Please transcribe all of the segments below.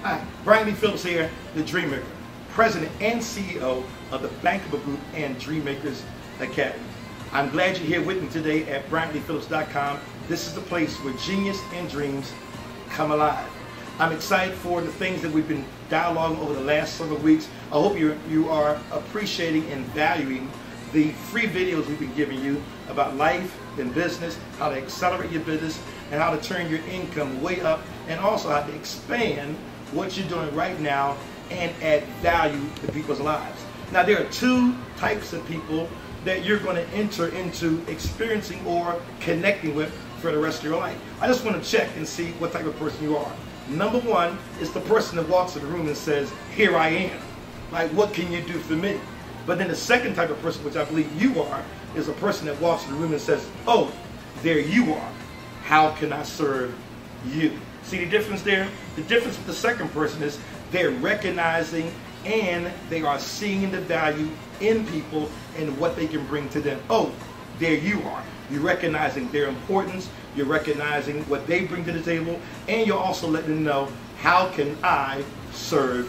Hi, Bryant-Lee Phillips here, the Dreamaker, President and CEO of the Bankable Group and Dreamakers Academy. I'm glad you're here with me today at BryantLeePhillips.com. This is the place where genius and dreams come alive. I'm excited for the things that we've been dialoguing over the last several weeks. I hope you are appreciating and valuing the free videos we've been giving you about life and business, how to accelerate your business, and how to turn your income way up, and also how to expand what you're doing right now and add value to people's lives. Now, there are two types of people that you're going to enter into experiencing or connecting with for the rest of your life. I just want to check and see what type of person you are. Number one is the person that walks in the room and says, "Here I am. Like, what can you do for me?" But then the second type of person, which I believe you are, is a person that walks in the room and says, "Oh, there you are. How can I serve you?" See the difference there? The difference with the second person is they're recognizing and they are seeing the value in people and what they can bring to them. Oh, there you are. You're recognizing their importance, you're recognizing what they bring to the table, and you're also letting them know, how can I serve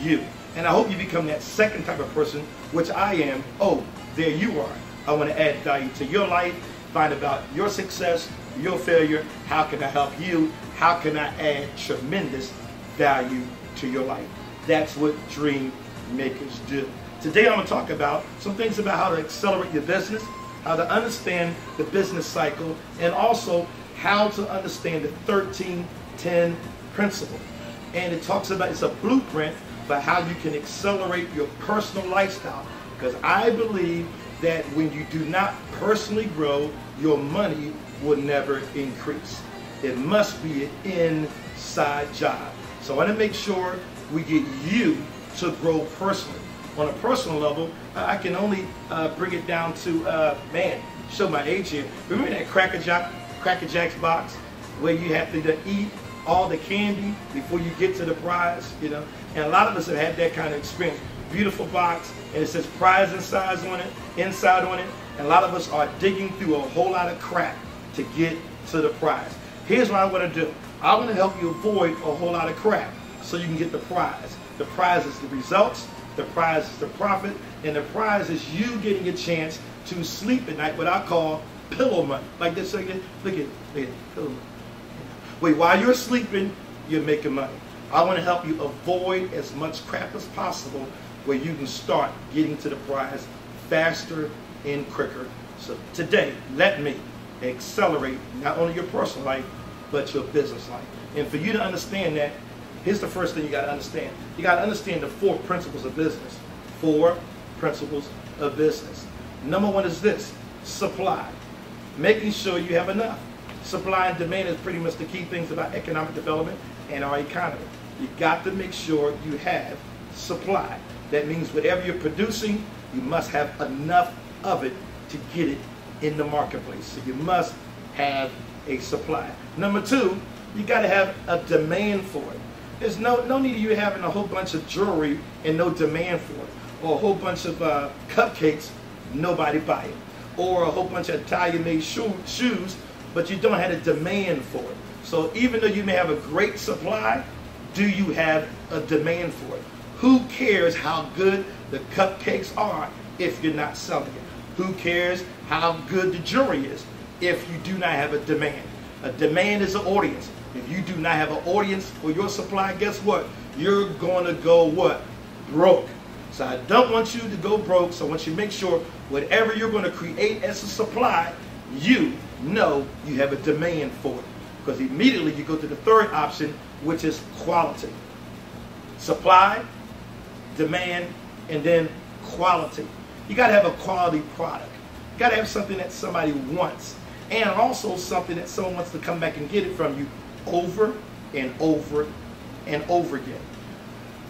you? And I hope you become that second type of person, which I am. Oh, there you are. I want to add value to your life, find about your success, your failure. How can I help you? How can I add tremendous value to your life? That's what dream makers do. Today I'm going to talk about some things about how to accelerate your business, how to understand the business cycle, and also how to understand the 13-10 principle. And it talks about, it's a blueprint for how you can accelerate your personal lifestyle. Because I believe that when you do not personally grow, your money will never increase. It must be an inside job. So I want to make sure we get you to grow personally. On a personal level, I can only bring it down to, show my age here. Remember that Cracker Jacks box where you have to eat all the candy before you get to the prize, you know? And a lot of us have had that kind of experience. Beautiful box, and it says prize inside on it, and a lot of us are digging through a whole lot of crap to get to the prize. Here's what I want to do. I want to help you avoid a whole lot of crap so you can get the prize. The prize is the results, the prize is the profit, and the prize is you getting a chance to sleep at night, what I call pillow money. Like this, look at pillow money. Wait, while you're sleeping, you're making money. I want to help you avoid as much crap as possible where you can start getting to the prize faster and quicker. So today, let me accelerate not only your personal life, but your business life. And for you to understand that, here's the first thing you got to understand. You got to understand the 4 principles of business. 4 principles of business. Number one is this: supply. Making sure you have enough. Supply and demand is pretty much the key things about economic development and our economy. You got to make sure you have supply. That means whatever you're producing, you must have enough of it to get it in the marketplace. So you must have a supply. Number 2, you got to have a demand for it. There's no need of you having a whole bunch of jewelry and no demand for it, or a whole bunch of cupcakes, nobody buy it, or a whole bunch of Italian-made shoes, but you don't have a demand for it. So even though you may have a great supply, do you have a demand for it? Who cares how good the cupcakes are if you're not selling it? Who cares how good the jewelry is if you do not have a demand? A demand is an audience. If you do not have an audience for your supply, guess what? You're going to go what? Broke. So I don't want you to go broke, so I want you to make sure whatever you're going to create as a supply, you know you have a demand for it. Because immediately you go to the third option, which is quality. Supply, demand, and then quality. You got to have a quality product. You got to have something that somebody wants, and also something that someone wants to come back and get it from you over and over and over again.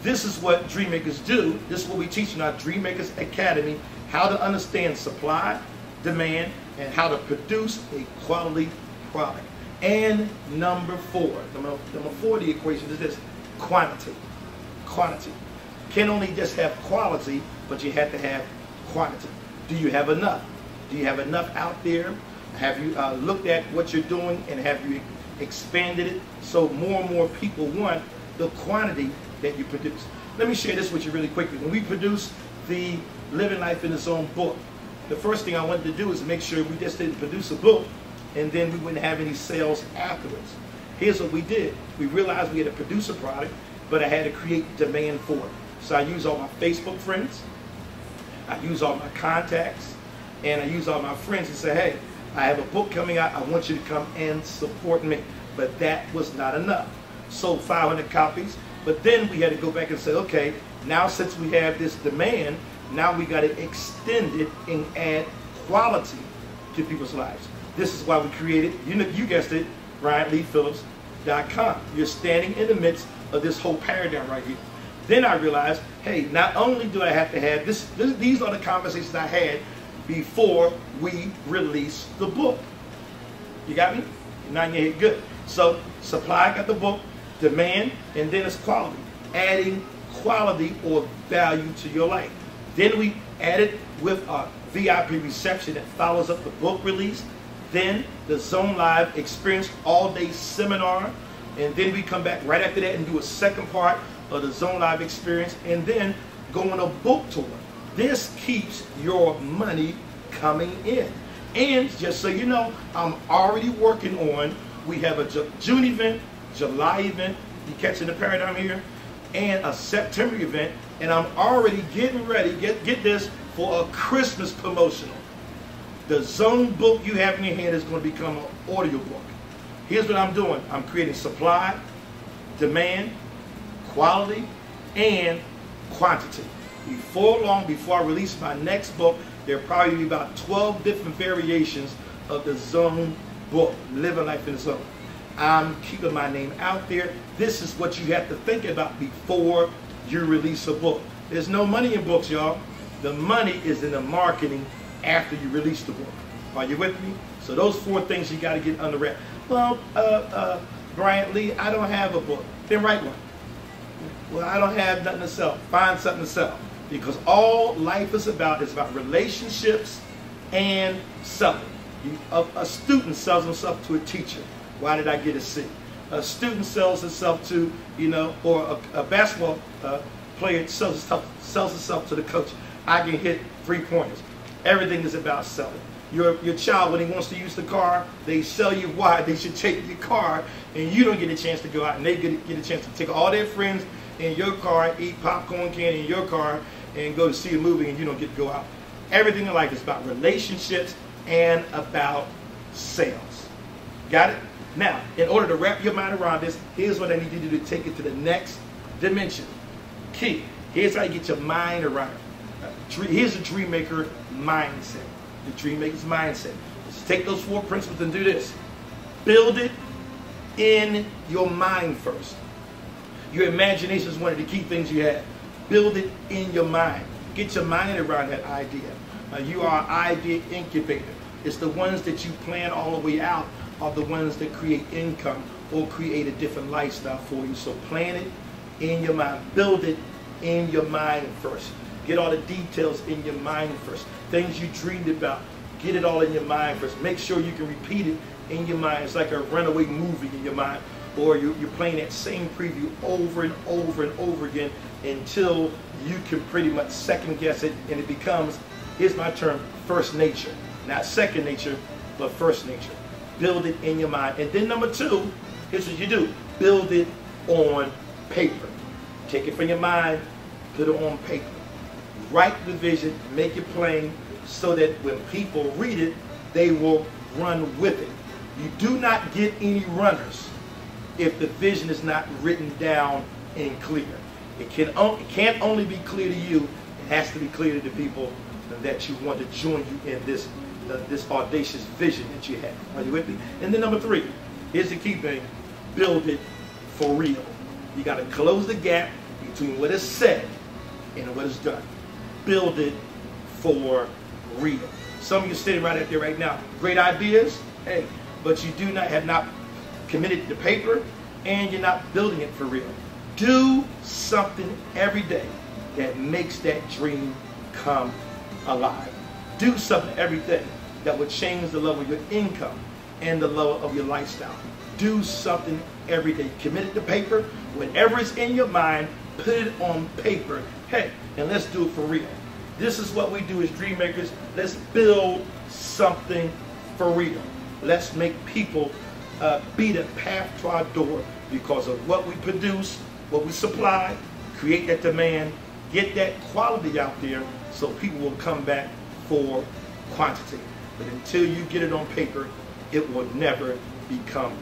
This is what Dreamakers do. This is what we teach in our Dreamakers Academy: how to understand supply, demand, and how to produce a quality product. And number 4 of the equation is this: quantity. Quantity. Can't only just have quality, but you have to have quantity. Do you have enough? Do you have enough out there? Have you looked at what you're doing, and have you expanded it so more and more people want the quantity that you produce. Let me share this with you really quickly. When we produced the Living Life in the Zone book, the first thing I wanted to do is make sure we just didn't produce a book and then we wouldn't have any sales afterwards. Here's what we did. We realized we had to produce a product, but I had to create demand for it. So I used all my Facebook friends, I used all my contacts, and I used all my friends and say, hey, I have a book coming out, I want you to come and support me. But that was not enough. Sold 500 copies, but then we had to go back and say, okay, now since we have this demand, now we got to extend it and add quality to people's lives. This is why we created, you guessed it, Bryant-Lee-Phillips.com. You're standing in the midst of this whole paradigm right here. Then I realized, hey, not only do I have to have these are the conversations I had before we released the book. You got me? Now in your head, good. So supply got the book, demand, and then it's quality. Adding quality or value to your life. Then we added with our VIP reception that follows up the book release. Then the Zone Live Experience all-day seminar. And then we come back right after that and do a second part of the Zone Live Experience. And then go on a book tour. This keeps your money coming in. And just so you know, I'm already working on, we have a June event, July event, you catching the paradigm here, and a September event, and I'm already getting ready, get this, for a Christmas promotional. The Zone book you have in your hand is going to become an audio book. Here's what I'm doing. I'm creating supply, demand, quality, and quantity. Before long, before I release my next book, there'll probably be about 12 different variations of the Zone book, Living Life in the Zone. I'm keeping my name out there. This is what you have to think about before you release a book. There's no money in books, y'all. The money is in the marketing after you release the book. Are you with me? So those 4 things you got to get under wrap. Well, Bryant-Lee, I don't have a book. Then write one. Well, I don't have nothing to sell. Find something to sell. Because all life is about relationships and selling. A student sells himself to a teacher. Why did I get a C? A student sells himself to, or a basketball player sells himself to the coach. I can hit 3-pointers. Everything is about selling. Your child, when he wants to use the car, they sell you why they should take your car, and you don't get a chance to go out, and they get a chance to take all their friends in your car, eat popcorn candy in your car, and go to see a movie, and you don't get to go out. Everything in life is about relationships and about sales. Got it? Now, in order to wrap your mind around this, here's what I need you to do to take it to the next dimension. Key. Here's how you get your mind around it. Here's the Dreamaker mindset. The Dreamaker's mindset. Let's take those 4 principles and do this. Build it in your mind first. Your imagination is one of the key things you have. Build it in your mind. Get your mind around that idea. You are an idea incubator. It's the ones that you plan all the way out are the ones that create income or create a different lifestyle for you. So plan it in your mind. Build it in your mind first. Get all the details in your mind first. Things you dreamed about, get it all in your mind first. Make sure you can repeat it in your mind. It's like a runaway movie in your mind. Or you're playing that same preview over and over and over again until you can pretty much second guess it and it becomes, here's my term, first nature. Not second nature, but first nature. Build it in your mind. And then number 2, here's what you do. Build it on paper. Take it from your mind, put it on paper. Write the vision, make it plain, so that when people read it, they will run with it. You do not get any runners if the vision is not written down and clear. It can't only be clear to you, it has to be clear to the people that you want to join you in this audacious vision that you have. Are you with me? And then number 3, here's the key thing, build it for real. You got to close the gap between what is said and what is done. Build it for real. Some of you sitting right out there right now, great ideas, hey, but you have not committed to paper and you're not building it for real. Do something every day that makes that dream come alive. Do something every day that would change the level of your income and the love of your lifestyle. Do something every day. Commit it to paper. Whatever is in your mind, put it on paper. Hey, and let's do it for real. This is what we do as dream makers. Let's build something for real. Let's make people beat a path to our door because of what we produce, what we supply, create that demand, get that quality out there so people will come back for quantity. But until you get it on paper, it will never become